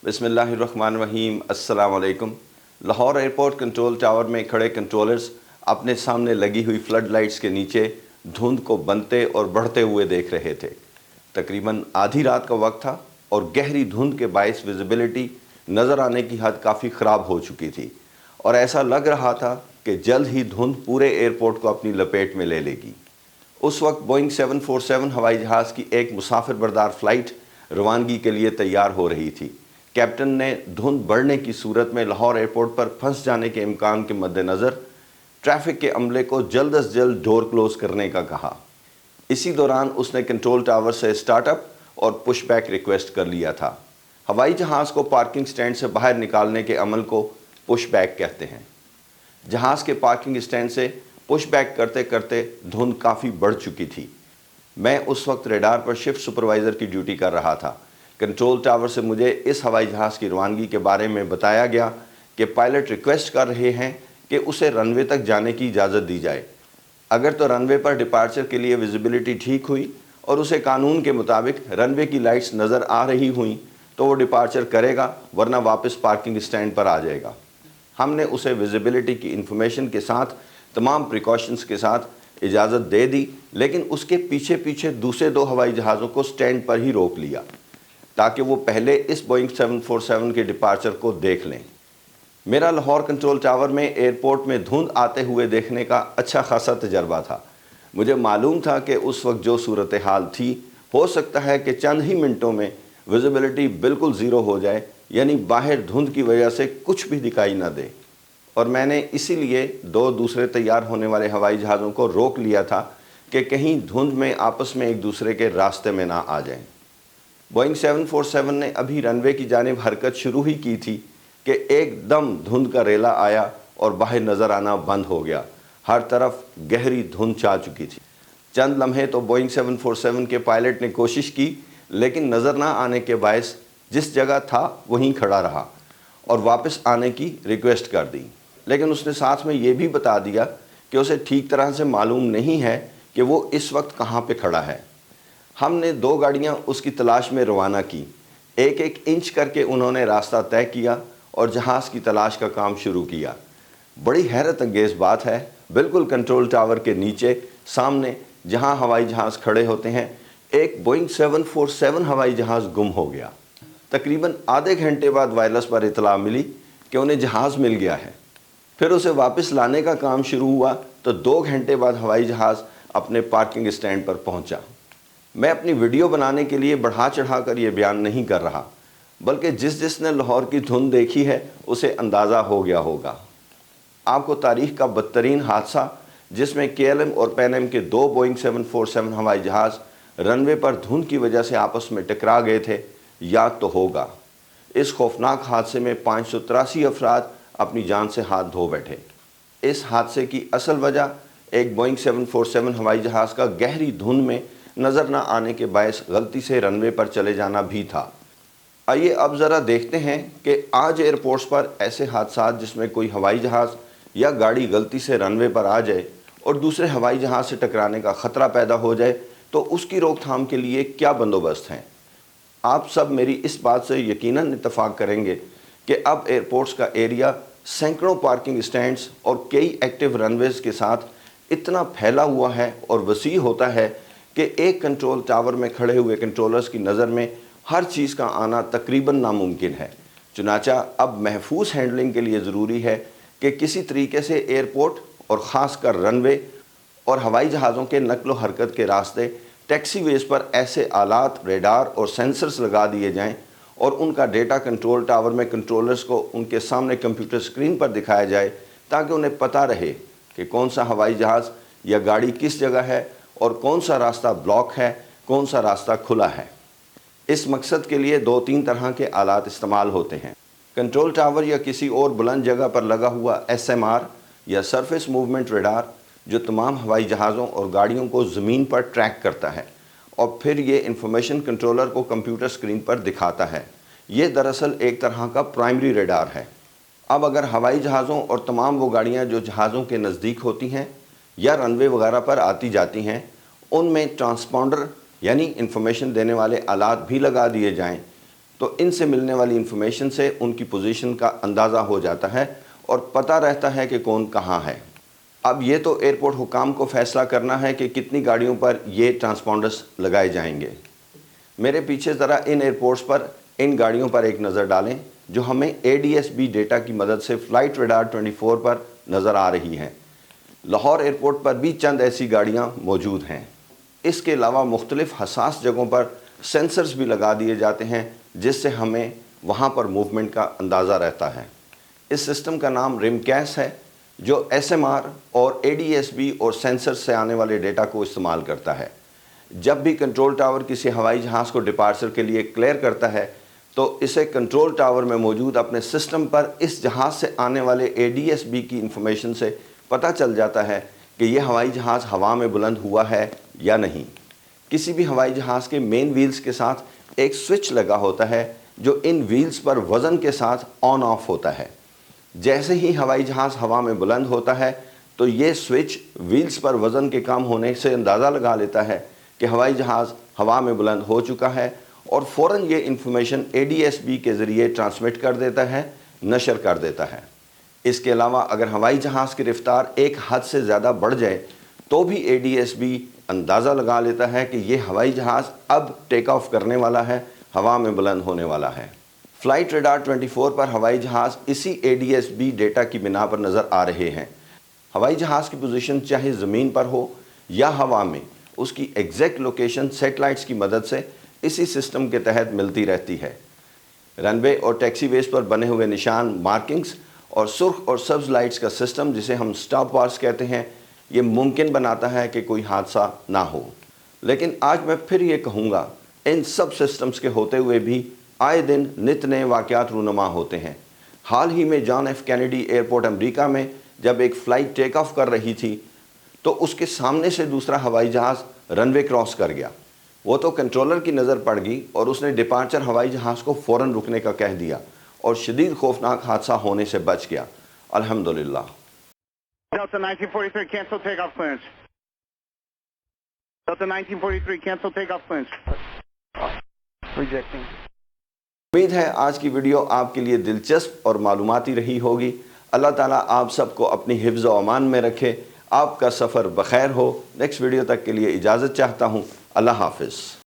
बिस्मिल्लाहिर्रहमानिर्रहीम। अस्सलाम वालेकुम। लाहौर एयरपोर्ट कंट्रोल टावर में खड़े कंट्रोलर्स अपने सामने लगी हुई फ्लड लाइट्स के नीचे धुंध को बनते और बढ़ते हुए देख रहे थे। तकरीबन आधी रात का वक्त था और गहरी धुंध के बायस विजिबिलिटी नज़र आने की हद काफ़ी ख़राब हो चुकी थी और ऐसा लग रहा था कि जल्द ही धुंध पूरे एयरपोर्ट को अपनी लपेट में ले लेगी। उस वक्त बोइंग 747 हवाई जहाज़ की एक मुसाफिर बरदार फ़्लाइट रवानगी के लिए तैयार हो रही थी। कैप्टन ने धुंध बढ़ने की सूरत में लाहौर एयरपोर्ट पर फंस जाने के इम्कान के मद्देनज़र ट्रैफिक के अमले को जल्द अज जल्द डोर क्लोज़ करने का कहा। इसी दौरान उसने कंट्रोल टावर से स्टार्टअप और पुश बैक रिक्वेस्ट कर लिया था। हवाई जहाज़ को पार्किंग स्टैंड से बाहर निकालने के अमल को पुश बैक कहते हैं। जहाज़ के पार्किंग स्टैंड से पुश बैक करते करते धुंध काफ़ी बढ़ चुकी थी। मैं उस वक्त रेडार पर शिफ्ट सुपरवाइज़र की ड्यूटी कर रहा था। कंट्रोल टावर से मुझे इस हवाई जहाज़ की रवानगी के बारे में बताया गया कि पायलट रिक्वेस्ट कर रहे हैं कि उसे रनवे तक जाने की इजाज़त दी जाए। अगर तो रनवे पर डिपार्चर के लिए विजिबिलिटी ठीक हुई और उसे कानून के मुताबिक रनवे की लाइट्स नज़र आ रही हुई तो वो डिपार्चर करेगा, वरना वापस पार्किंग स्टैंड पर आ जाएगा। हमने उसे विजिबिलिटी की इन्फॉर्मेशन के साथ तमाम प्रिकॉशंस के साथ इजाज़त दे दी, लेकिन उसके पीछे पीछे दूसरे दो हवाई जहाज़ों को स्टैंड पर ही रोक लिया ताकि वो पहले इस बोइंग 747 के डिपार्चर को देख लें। मेरा लाहौर कंट्रोल टावर में एयरपोर्ट में धुंध आते हुए देखने का अच्छा खासा तजर्बा था। मुझे मालूम था कि उस वक्त जो सूरत हाल थी, हो सकता है कि चंद ही मिनटों में विजिबिलिटी बिल्कुल ज़ीरो हो जाए, यानी बाहर धुंध की वजह से कुछ भी दिखाई ना दे। और मैंने इसीलिए दो दूसरे तैयार होने वाले हवाई जहाज़ों को रोक लिया था कि कहीं धुंध में आपस में एक दूसरे के रास्ते में ना आ जाएं। बोइंग 747 ने अभी रनवे की जानिब हरकत शुरू ही की थी कि एकदम धुंध का रेला आया और बाहर नज़र आना बंद हो गया। हर तरफ गहरी धुंध छा चुकी थी। चंद लम्हे तो बोइंग 747 के पायलट ने कोशिश की, लेकिन नज़र ना आने के बायस जिस जगह था वहीं खड़ा रहा और वापस आने की रिक्वेस्ट कर दी। लेकिन उसने साथ में ये भी बता दिया कि उसे ठीक तरह से मालूम नहीं है कि वो इस वक्त कहाँ पे खड़ा है। हमने दो गाड़ियाँ उसकी तलाश में रवाना की। एक एक इंच करके उन्होंने रास्ता तय किया और जहाज़ की तलाश का काम शुरू किया। बड़ी हैरत अंगेज़ बात है, बिल्कुल कंट्रोल टावर के नीचे सामने जहाँ हवाई जहाज़ खड़े होते हैं, एक बोइंग 747 हवाई जहाज़ गुम हो गया। तकरीबन आधे घंटे बाद वायरलेस पर इतला मिली कि उन्हें जहाज़ मिल गया है। फिर उसे वापस लाने का काम शुरू हुआ तो 2 घंटे बाद हवाई जहाज़ अपने पार्किंग स्टैंड पर पहुंचा। मैं अपनी वीडियो बनाने के लिए बढ़ा चढ़ा कर ये बयान नहीं कर रहा, बल्कि जिसने लाहौर की धुंध देखी है उसे अंदाज़ा हो गया होगा। आपको तारीख़ का बदतरीन हादसा जिसमें KLM और पैन एम के 2 बोइंग 747 हवाई जहाज़ रनवे पर धुंध की वजह से आपस में टकरा गए थे याद तो होगा। इस खौफनाक हादसे में 583 अफराद अपनी जान से हाथ धो बैठे। इस हादसे की असल वजह एक बोइंग 747 हवाई जहाज़ का गहरी धुंध में नज़र न आने के बायस गलती से रनवे पर चले जाना भी था। आइए अब ज़रा देखते हैं कि आज एयरपोर्ट्स पर ऐसे हादसा जिसमें कोई हवाई जहाज़ या गाड़ी गलती से रनवे पर आ जाए और दूसरे हवाई जहाज़ से टकराने का ख़तरा पैदा हो जाए तो उसकी रोकथाम के लिए क्या बंदोबस्त हैं। आप सब मेरी इस बात से यकीनन इत्तफाक करेंगे कि अब एयरपोर्ट्स का एरिया सैकड़ों पार्किंग स्टैंड्स और कई एक्टिव रनवेज़ के साथ इतना फैला हुआ है और वसी होता है कि एक कंट्रोल टावर में खड़े हुए कंट्रोलर्स की नज़र में हर चीज़ का आना तकरीबन नामुमकिन है। चुनाचा अब महफूज हैंडलिंग के लिए ज़रूरी है कि किसी तरीके से एयरपोर्ट और ख़ास कर रनवे और हवाई जहाज़ों के नकलो हरकत के रास्ते टैक्सीवेज़ पर ऐसे आलात, रेडार और सेंसर्स लगा दिए जाएँ और उनका डेटा कंट्रोल टावर में कंट्रोलर्स को उनके सामने कंप्यूटर स्क्रीन पर दिखाया जाए ताकि उन्हें पता रहे कि कौन सा हवाई जहाज़ या गाड़ी किस जगह है और कौन सा रास्ता ब्लॉक है, कौन सा रास्ता खुला है। इस मकसद के लिए 2-3 तरह के आलात इस्तेमाल होते हैं। कंट्रोल टावर या किसी और बुलंद जगह पर लगा हुआ SMR या सरफेस मूवमेंट रेडार जो तमाम हवाई जहाज़ों और गाड़ियों को ज़मीन पर ट्रैक करता है और फिर ये इंफॉर्मेशन कंट्रोलर को कंप्यूटर स्क्रीन पर दिखाता है। ये दरअसल एक तरह का प्राइमरी रेडार है। अब अगर हवाई जहाज़ों और तमाम वो गाड़ियाँ जो जहाज़ों के नज़दीक होती हैं या रनवे वगैरह पर आती जाती हैं, उनमें ट्रांसपॉन्डर यानी इंफॉर्मेशन देने वाले आलात भी लगा दिए जाएं تو ان سے ملنے والی انفارمیشن سے ان کی پوزیشن کا اندازہ ہو جاتا ہے اور پتہ رہتا ہے کہ کون کہاں ہے۔ اب یہ تو ایئرپورٹ حکام کو فیصلہ کرنا ہے کہ کتنی گاڑیوں پر یہ ٹرانسپونڈرز لگائے جائیں گے۔ میرے پیچھے ذرا ان ایئرپورٹس پر ان گاڑیوں پر ایک نظر ڈالیں جو ہمیں ADS-B ڈیٹا کی مدد سے فلائٹ ریڈار 24 پر نظر آ رہی ہیں۔ لاہور ایئرپورٹ پر بھی چند ایسی گاڑیاں موجود ہیں۔ اس کے علاوہ مختلف حساس جگہوں پر سینسرز بھی لگا دیے جاتے ہیں جس سے ہمیں وہاں پر موومنٹ کا اندازہ رہتا ہے۔ اس سسٹم کا نام RIMCAS ہے جو SMR اور ADS-B اور سینسر سے آنے والے ڈیٹا کو استعمال کرتا ہے۔ جب بھی کنٹرول ٹاور کسی ہوائی جہاز کو ڈپارچر کے لیے کلیئر کرتا ہے تو اسے کنٹرول ٹاور میں موجود اپنے سسٹم پر اس جہاز سے آنے والے ADS-B کی انفارمیشن سے پتہ چل جاتا ہے کہ یہ ہوائی جہاز ہوا میں بلند ہوا ہے یا نہیں۔ کسی بھی ہوائی جہاز کے مین ویلز کے ساتھ ایک سوئچ لگا ہوتا ہے جو ان ویلز پر وزن کے ساتھ آن آف ہوتا ہے۔ جیسے ہی ہوائی جہاز ہوا میں بلند ہوتا ہے تو یہ سوئچ ویلز پر وزن کے کم ہونے سے اندازہ لگا لیتا ہے کہ ہوائی جہاز ہوا میں بلند ہو چکا ہے اور فوراً یہ انفارمیشن ADS-B کے ذریعے ٹرانسمٹ کر دیتا ہے، نشر کر دیتا ہے۔ اس کے علاوہ اگر ہوائی جہاز کی رفتار ایک حد سے زیادہ بڑھ جائے تو بھی ADS-B اندازہ لگا لیتا ہے کہ یہ ہوائی جہاز اب ٹیک آف کرنے والا ہے، ہوا میں بلند ہونے والا ہے۔ فلائٹ ریڈار 24 پر ہوائی جہاز اسی ADS-B ڈیٹا کی بنا پر نظر آ رہے ہیں۔ ہوائی جہاز کی پوزیشن چاہے زمین پر ہو یا ہوا میں، اس کی ایگزیکٹ لوکیشن سیٹلائٹس کی مدد سے اسی سسٹم کے تحت ملتی رہتی ہے۔ رن وے اور ٹیکسی ویز پر بنے ہوئے نشان، مارکنگز اور سرخ اور سبز لائٹس کا سسٹم جسے ہم سٹاپ بارز کہتے ہیں، یہ ممکن بناتا ہے کہ کوئی حادثہ نہ ہو۔ لیکن آج میں پھر یہ کہوں گا، ان سب سسٹمز کے ہوتے ہوئے بھی آئے دن نت نئے واقعات رونما ہوتے ہیں۔ حال ہی میں جان ایف کینیڈی ایئرپورٹ امریکہ میں جب ایک فلائٹ ٹیک آف کر رہی تھی تو اس کے سامنے سے دوسرا ہوائی جہاز رن وے کراس کر گیا۔ وہ تو کنٹرولر کی نظر پڑ گئی اور اس نے ڈپارچر ہوائی جہاز کو فوراً رکنے کا کہہ دیا اور شدید خوفناک حادثہ ہونے سے بچ گیا، الحمدللہ۔ Delta 1943, cancel takeoff clearance. Delta 1943, cancel takeoff clearance. Rejecting. امید ہے آج کی ویڈیو آپ کے لیے دلچسپ اور معلوماتی رہی ہوگی۔ اللہ تعالیٰ آپ سب کو اپنی حفظ و امان میں رکھے، آپ کا سفر بخیر ہو۔ نیکسٹ ویڈیو تک کے لیے اجازت چاہتا ہوں۔ اللہ حافظ۔